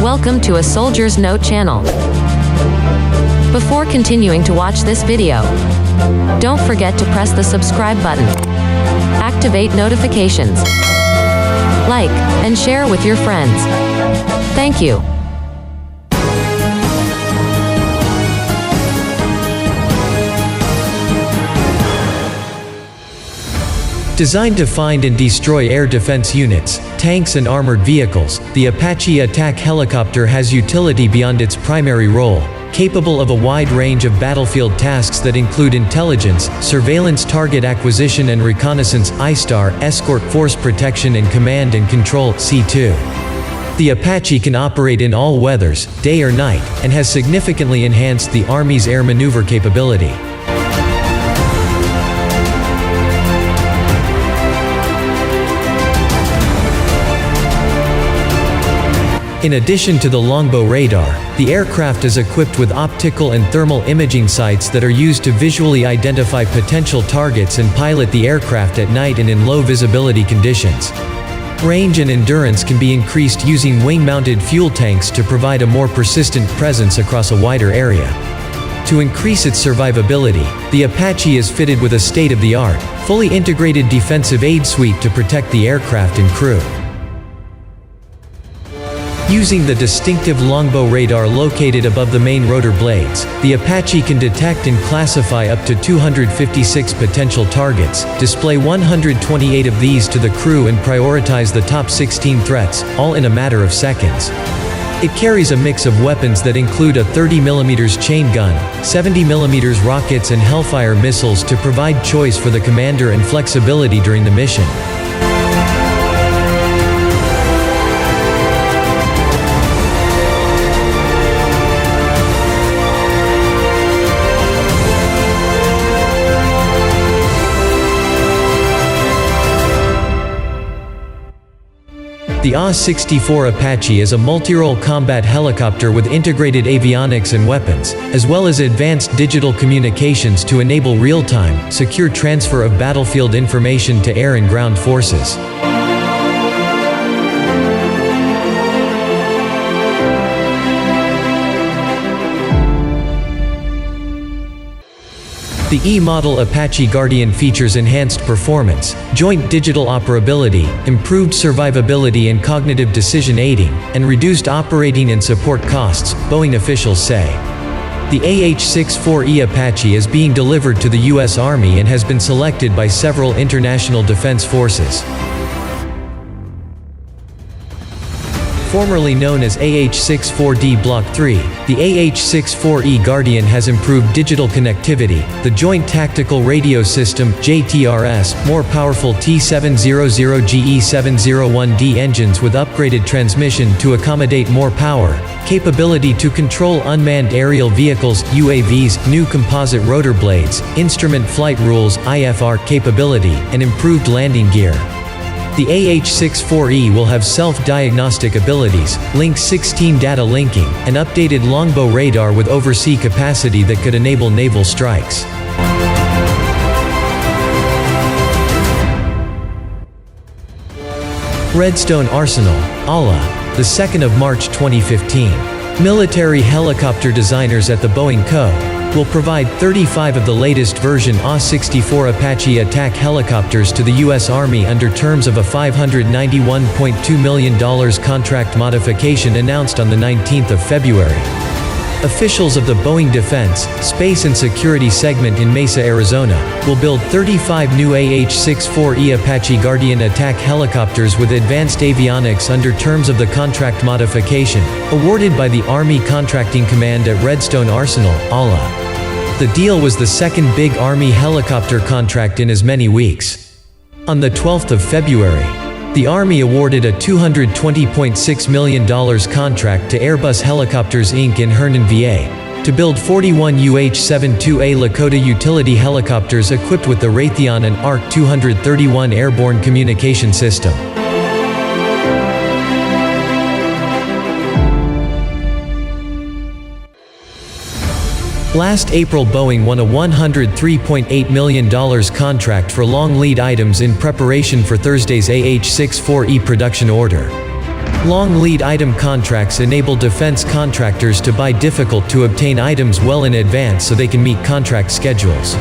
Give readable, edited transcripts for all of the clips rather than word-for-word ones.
Welcome to A Soldier's Note channel. Before continuing to watch this video, don't forget to press the subscribe button, activate notifications, like, and share with your friends. Thank you. Designed to find and destroy air defense units, tanks and armored vehicles, the Apache attack helicopter has utility beyond its primary role, capable of a wide range of battlefield tasks that include intelligence, surveillance, target acquisition and reconnaissance, ISTAR, escort, force protection and command and control, C2. The Apache can operate in all weathers, day or night, and has significantly enhanced the Army's air maneuver capability. In addition to the longbow radar, the aircraft is equipped with optical and thermal imaging sights that are used to visually identify potential targets and pilot the aircraft at night and in low visibility conditions. Range and endurance can be increased using wing-mounted fuel tanks to provide a more persistent presence across a wider area. To increase its survivability, the Apache is fitted with a state-of-the-art, fully integrated defensive aid suite to protect the aircraft and crew. Using the distinctive longbow radar located above the main rotor blades, the Apache can detect and classify up to 256 potential targets, display 128 of these to the crew and prioritize the top 16 threats, all in a matter of seconds. It carries a mix of weapons that include a 30mm chain gun, 70mm rockets and Hellfire missiles to provide choice for the commander and flexibility during the mission. The AH-64 Apache is a multi-role combat helicopter with integrated avionics and weapons, as well as advanced digital communications to enable real-time, secure transfer of battlefield information to air and ground forces. The E-model Apache Guardian features enhanced performance, joint digital operability, improved survivability and cognitive decision aiding, and reduced operating and support costs, Boeing officials say. The AH-64E Apache is being delivered to the U.S. Army and has been selected by several international defense forces. Formerly known as AH-64D Block 3, the AH-64E Guardian has improved digital connectivity, the Joint Tactical Radio System (JTRS), more powerful T700GE701D engines with upgraded transmission to accommodate more power, capability to control unmanned aerial vehicles (UAVs), new composite rotor blades, instrument flight rules (IFR) capability, and improved landing gear. The AH-64E will have self-diagnostic abilities, Link 16 data linking, and updated longbow radar with oversea capacity that could enable naval strikes. Redstone Arsenal, ALA, the 2nd of March 2015. Military helicopter designers at the Boeing Co. will provide 35 of the latest version AH-64 Apache attack helicopters to the U.S. Army under terms of a $591.2 million contract modification announced on the 19th of February. Officials of the Boeing Defense, Space and Security segment in Mesa, Arizona, will build 35 new AH-64E Apache Guardian attack helicopters with advanced avionics under terms of the contract modification, awarded by the Army Contracting Command at Redstone Arsenal, ALA. The deal was the second big Army helicopter contract in as many weeks. On the 12th of February, the Army awarded a $220.6 million contract to Airbus Helicopters Inc. in Hernan, VA, to build 41 UH-72A Lakota utility helicopters equipped with the Raytheon and ARC 231 airborne communication system. Last April, Boeing won a $103.8 million contract for long lead items in preparation for Thursday's AH-64E production order. Long lead item contracts enable defense contractors to buy difficult-to-obtain items well in advance so they can meet contract schedules.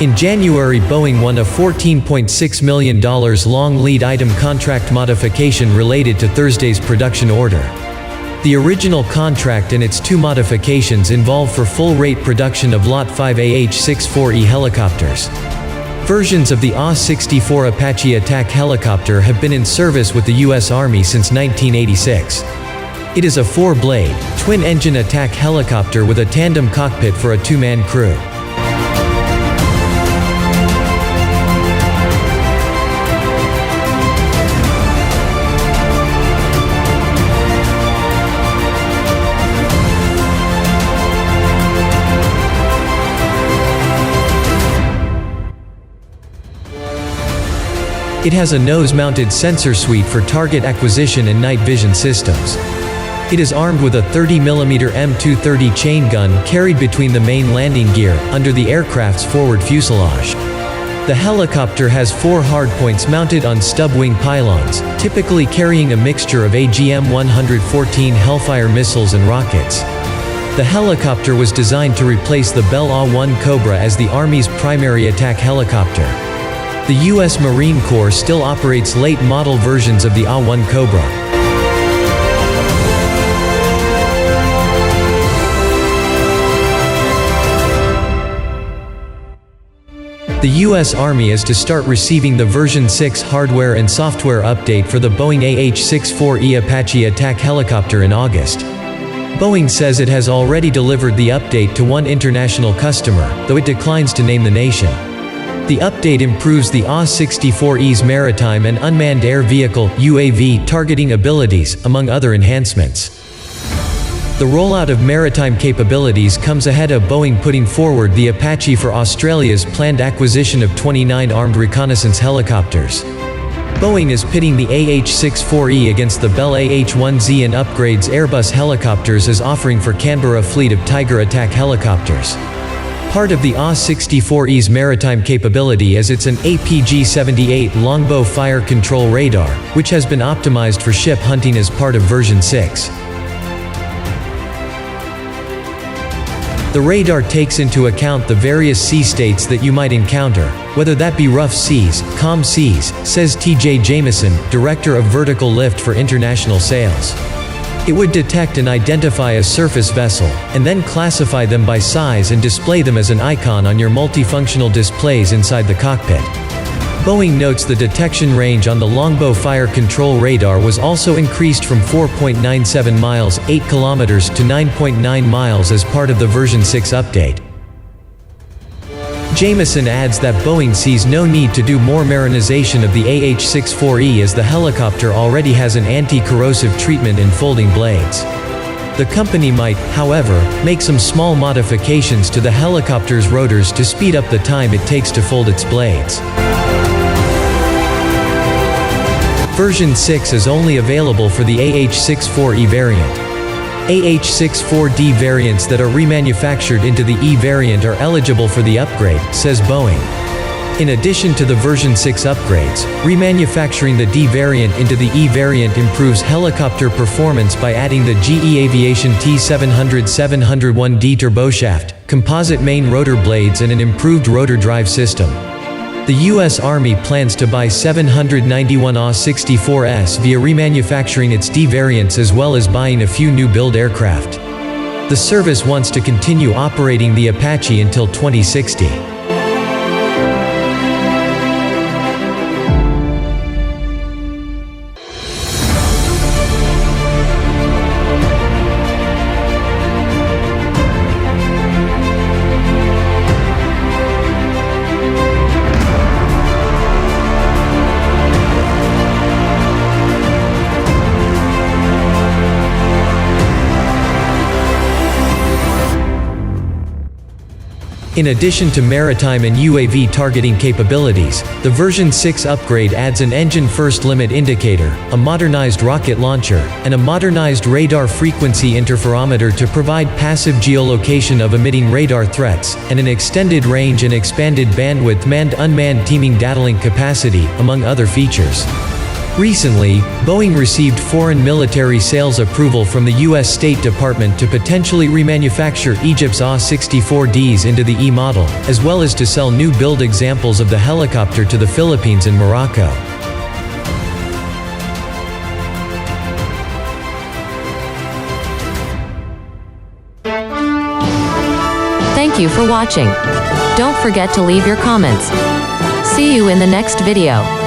In January, Boeing won a $14.6 million long lead item contract modification related to Thursday's production order. The original contract and its two modifications involve for full-rate production of Lot 5 AH-64E helicopters. Versions of the AH-64 Apache attack helicopter have been in service with the U.S. Army since 1986. It is a four-blade, twin-engine attack helicopter with a tandem cockpit for a two-man crew. It has a nose-mounted sensor suite for target acquisition and night vision systems. It is armed with a 30mm M230 chain gun carried between the main landing gear, under the aircraft's forward fuselage. The helicopter has four hardpoints mounted on stub-wing pylons, typically carrying a mixture of AGM-114 Hellfire missiles and rockets. The helicopter was designed to replace the Bell AH-1 Cobra as the Army's primary attack helicopter. The U.S. Marine Corps still operates late-model versions of the AH-1 Cobra. The U.S. Army is to start receiving the version 6 hardware and software update for the Boeing AH-64E Apache attack helicopter in August. Boeing says it has already delivered the update to one international customer, though it declines to name the nation. The update improves the AH-64E's maritime and unmanned air vehicle (UAV) targeting abilities, among other enhancements. The rollout of maritime capabilities comes ahead of Boeing putting forward the Apache for Australia's planned acquisition of 29 armed reconnaissance helicopters. Boeing is pitting the AH-64E against the Bell AH-1Z and upgrades Airbus helicopters as offering for Canberra fleet of Tiger attack helicopters. Part of the AH-64E's maritime capability is its an APG-78 longbow fire control radar, which has been optimized for ship hunting as part of version 6. The radar takes into account the various sea states that you might encounter, whether that be rough seas, calm seas, says T.J. Jameson, Director of Vertical Lift for International Sales. It would detect and identify a surface vessel, and then classify them by size and display them as an icon on your multifunctional displays inside the cockpit. Boeing notes the detection range on the longbow fire control radar was also increased from 4.97 miles (8 kilometers) to 9.9 miles as part of the version 6 update. Jameson adds that Boeing sees no need to do more marinization of the AH-64E as the helicopter already has an anti-corrosive treatment in folding blades. The company might, however, make some small modifications to the helicopter's rotors to speed up the time it takes to fold its blades. Version 6 is only available for the AH-64E variant. AH-64D variants that are remanufactured into the E variant are eligible for the upgrade, says Boeing. In addition to the version 6 upgrades, remanufacturing the D variant into the E variant improves helicopter performance by adding the GE Aviation T700-701D turboshaft, composite main rotor blades and an improved rotor drive system. The U.S. Army plans to buy 791 AH-64s via remanufacturing its D variants as well as buying a few new build aircraft. The service wants to continue operating the Apache until 2060. In addition to maritime and UAV targeting capabilities, the version 6 upgrade adds an engine first limit indicator, a modernized rocket launcher, and a modernized radar frequency interferometer to provide passive geolocation of emitting radar threats, and an extended range and expanded bandwidth manned-unmanned teaming data link capacity, among other features. Recently, Boeing received foreign military sales approval from the U.S. State Department to potentially remanufacture Egypt's AH-64Ds into the E model, as well as to sell new build examples of the helicopter to the Philippines and Morocco. Thank you for watching. Don't forget to leave your comments. See you in the next video.